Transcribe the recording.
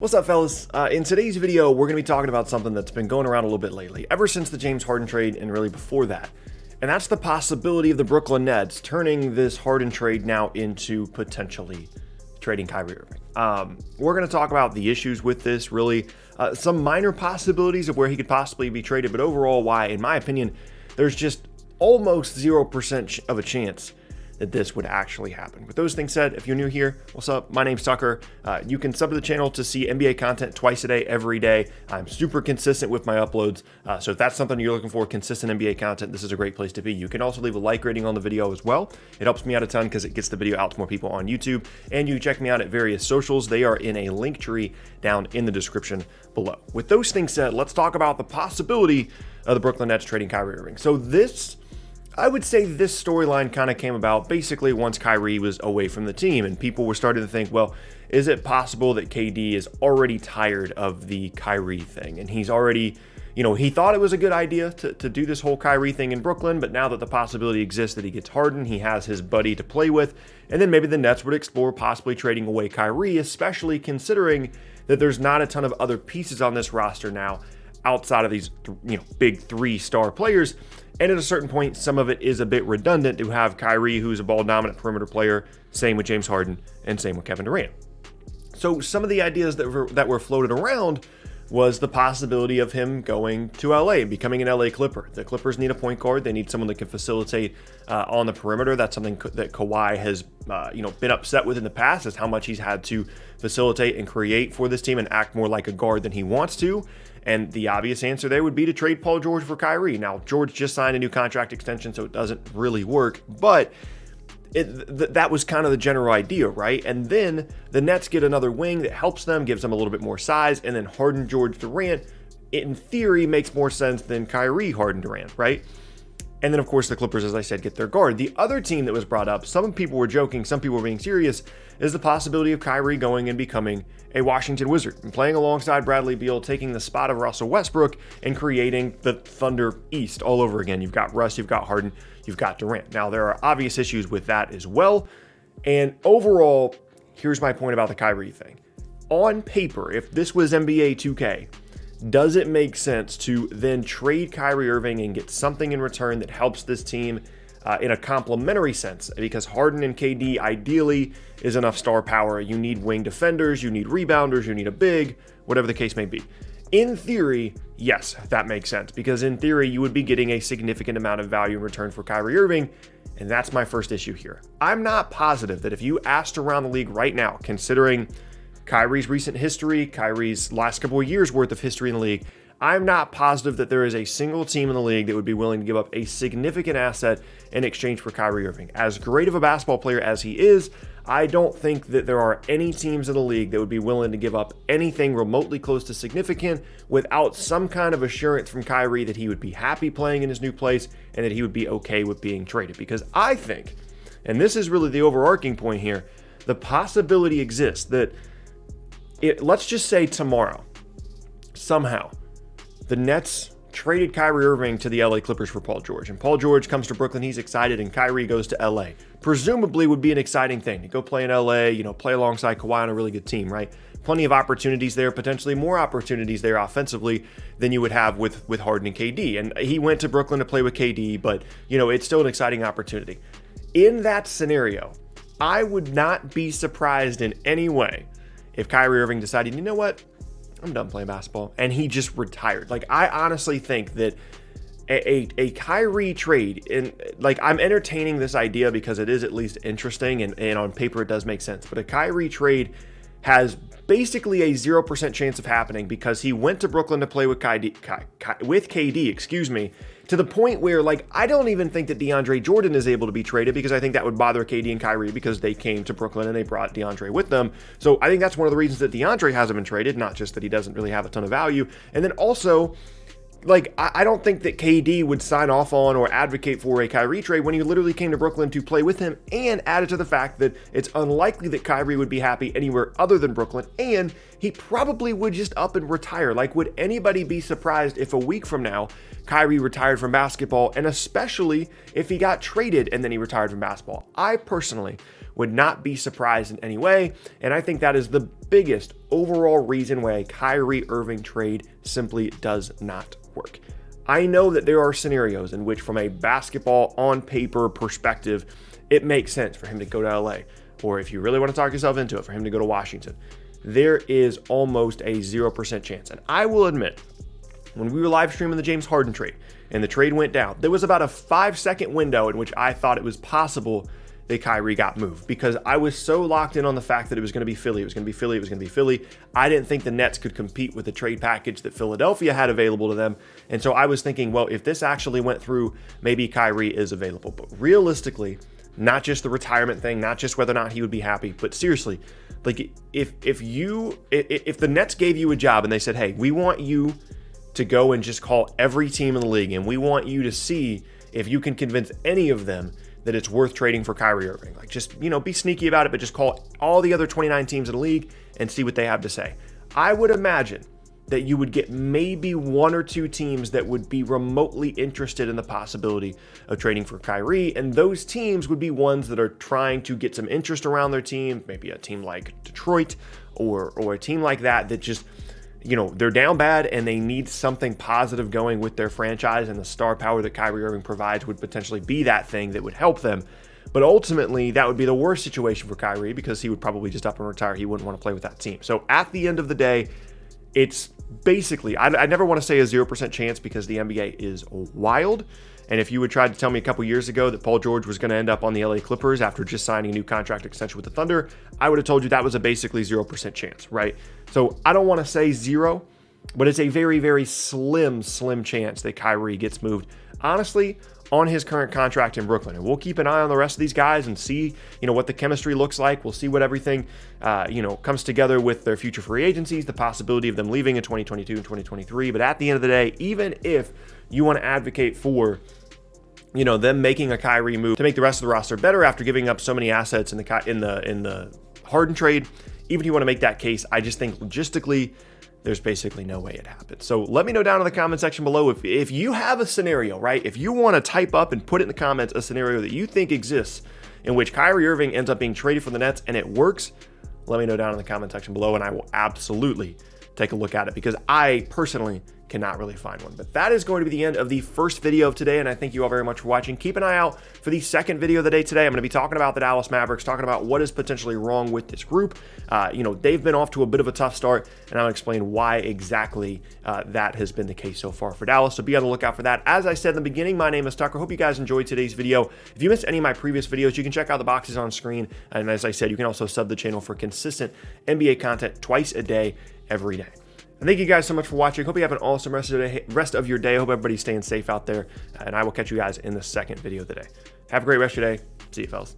What's up, fellas? In today's video, we're going to be talking about something that's been going around a little bit lately, ever since the James Harden trade and really before that. And that's the possibility of the Brooklyn Nets turning this Harden trade now into potentially trading Kyrie Irving. We're going to talk about the issues with this, really some minor possibilities of where he could possibly be traded, but overall why, in my opinion, there's just almost 0% of a chance that this would actually happen. With those things said, if you're new here, what's up? My name's Tucker. You can sub to the channel to see NBA content twice a day, every day. I'm super consistent with my uploads. So if that's something you're looking for, consistent NBA content, this is a great place to be. You can also leave a like rating on the video as well. It helps me out a ton because it gets the video out to more people on YouTube. And you can check me out at various socials. They are in a link tree down in the description below. With those things said, let's talk about the possibility of the Brooklyn Nets trading Kyrie Irving. So I would say this storyline kind of came about basically once Kyrie was away from the team, and people were starting to think, well, is it possible that KD is already tired of the Kyrie thing? And he's already, he thought it was a good idea to do this whole Kyrie thing in Brooklyn, but now that the possibility exists that he gets Harden, he has his buddy to play with, and then maybe the Nets would explore possibly trading away Kyrie, especially considering that there's not a ton of other pieces on this roster now outside of these, big three-star players. And at a certain point, some of it is a bit redundant to have Kyrie, who's a ball-dominant perimeter player, same with James Harden, and same with Kevin Durant. So some of the ideas that were floated around was the possibility of him going to LA and becoming an LA Clipper. The Clippers need a point guard. They need someone that can facilitate on the perimeter. That's something that Kawhi has been upset with in the past, is how much he's had to facilitate and create for this team and act more like a guard than he wants to. And the obvious answer there would be to trade Paul George for Kyrie. Now, George just signed a new contract extension, so it doesn't really work, but that was kind of the general idea, right? And then the Nets get another wing that helps them, gives them a little bit more size, and then Harden, George, Durant, in theory, makes more sense than Kyrie, Harden, Durant, right? And then, of course, the Clippers, as I said, get their guard. The other team that was brought up, some people were joking, some people were being serious, is the possibility of Kyrie going and becoming a Washington Wizard and playing alongside Bradley Beal, taking the spot of Russell Westbrook and creating the Thunder East all over again. You've got Russ, you've got Harden, you've got Durant. Now, there are obvious issues with that as well. And overall, here's my point about the Kyrie thing. On paper, if this was NBA 2K, does it make sense to then trade Kyrie Irving and get something in return that helps this team in a complementary sense? Because Harden and KD ideally is enough star power. You need wing defenders, you need rebounders, you need a big, whatever the case may be. In theory, yes, that makes sense, because in theory, you would be getting a significant amount of value in return for Kyrie Irving, and that's my first issue here. I'm not positive that if you asked around the league right now, considering Kyrie's recent history, Kyrie's last couple of years worth of history in the league, I'm not positive that there is a single team in the league that would be willing to give up a significant asset in exchange for Kyrie Irving. As great of a basketball player as he is, I don't think that there are any teams in the league that would be willing to give up anything remotely close to significant without some kind of assurance from Kyrie that he would be happy playing in his new place and that he would be okay with being traded. Because I think, and this is really the overarching point here, the possibility exists that let's just say tomorrow, somehow, the Nets traded Kyrie Irving to the LA Clippers for Paul George. And Paul George comes to Brooklyn, he's excited, and Kyrie goes to LA. Presumably would be an exciting thing to go play in LA, play alongside Kawhi on a really good team, right? Plenty of opportunities there, potentially more opportunities there offensively than you would have with Harden and KD. And he went to Brooklyn to play with KD, but, it's still an exciting opportunity. In that scenario, I would not be surprised in any way if Kyrie Irving decided, you know what, I'm done playing basketball, and he just retired. I honestly think that a Kyrie trade, and I'm entertaining this idea because it is at least interesting, and on paper it does make sense, but a Kyrie trade has basically a 0% chance of happening because he went to Brooklyn to play with KD, to the point where, I don't even think that DeAndre Jordan is able to be traded, because I think that would bother KD and Kyrie because they came to Brooklyn and they brought DeAndre with them. So I think that's one of the reasons that DeAndre hasn't been traded, not just that he doesn't really have a ton of value. And then also, I don't think that KD would sign off on or advocate for a Kyrie trade when he literally came to Brooklyn to play with him, and added to the fact that it's unlikely that Kyrie would be happy anywhere other than Brooklyn, and he probably would just up and retire. Would anybody be surprised if a week from now Kyrie retired from basketball, and especially if he got traded and then he retired from basketball? I personally would not be surprised in any way. And I think that is the biggest overall reason why a Kyrie Irving trade simply does not work. I know that there are scenarios in which, from a basketball on paper perspective, it makes sense for him to go to LA, or if you really want to talk yourself into it, for him to go to Washington. There is almost a 0% chance. And I will admit, when we were live streaming the James Harden trade and the trade went down, there was about a 5-second window in which I thought it was possible that Kyrie got moved, because I was so locked in on the fact that it was going to be Philly. It was going to be Philly. It was going to be Philly. I didn't think the Nets could compete with the trade package that Philadelphia had available to them. And so I was thinking, well, if this actually went through, maybe Kyrie is available. But realistically, not just the retirement thing, not just whether or not he would be happy, but seriously, like if the Nets gave you a job and they said, hey, we want you to go and just call every team in the league, and we want you to see if you can convince any of them that it's worth trading for Kyrie Irving. Like, just, be sneaky about it, but just call all the other 29 teams in the league and see what they have to say. I would imagine that you would get maybe 1 or 2 teams that would be remotely interested in the possibility of trading for Kyrie, and those teams would be ones that are trying to get some interest around their team, maybe a team like Detroit or a team like that just, they're down bad and they need something positive going with their franchise, and the star power that Kyrie Irving provides would potentially be that thing that would help them. But ultimately, that would be the worst situation for Kyrie, because he would probably just up and retire. He wouldn't want to play with that team. So at the end of the day, it's basically, I never want to say a 0% chance, because the NBA is wild. And if you would try to tell me a couple years ago that Paul George was going to end up on the LA Clippers after just signing a new contract extension with the Thunder, I would have told you that was a basically 0% chance, right? So I don't want to say 0, but it's a very, very slim chance that Kyrie gets moved, honestly, on his current contract in Brooklyn. And we'll keep an eye on the rest of these guys and see, what the chemistry looks like. We'll see what everything, comes together with their future free agencies, the possibility of them leaving in 2022 and 2023. But at the end of the day, even if you want to advocate for, them making a Kyrie move to make the rest of the roster better after giving up so many assets in the Harden trade, even if you want to make that case, I just think logistically, there's basically no way it happens. So let me know down in the comment section below if you have a scenario, right? If you want to type up and put it in the comments a scenario that you think exists in which Kyrie Irving ends up being traded for the Nets and it works, let me know down in the comment section below, and I will absolutely take a look at it, because I personally cannot really find one. But that is going to be the end of the first video of today, and I thank you all very much for watching. Keep an eye out for the second video of the day today. I'm going to be talking about the Dallas Mavericks, talking about what is potentially wrong with this group. They've been off to a bit of a tough start, and I'm going to explain why exactly that has been the case so far for Dallas. So be on the lookout for that. As I said in the beginning, my name is Tucker. Hope you guys enjoyed today's video. If you missed any of my previous videos, you can check out the boxes on screen. And as I said, you can also sub the channel for consistent NBA content twice a day, every day. And thank you guys so much for watching. Hope you have an awesome rest of your day. I hope everybody's staying safe out there. And I will catch you guys in the second video of the day. Have a great rest of your day. See you, fellas.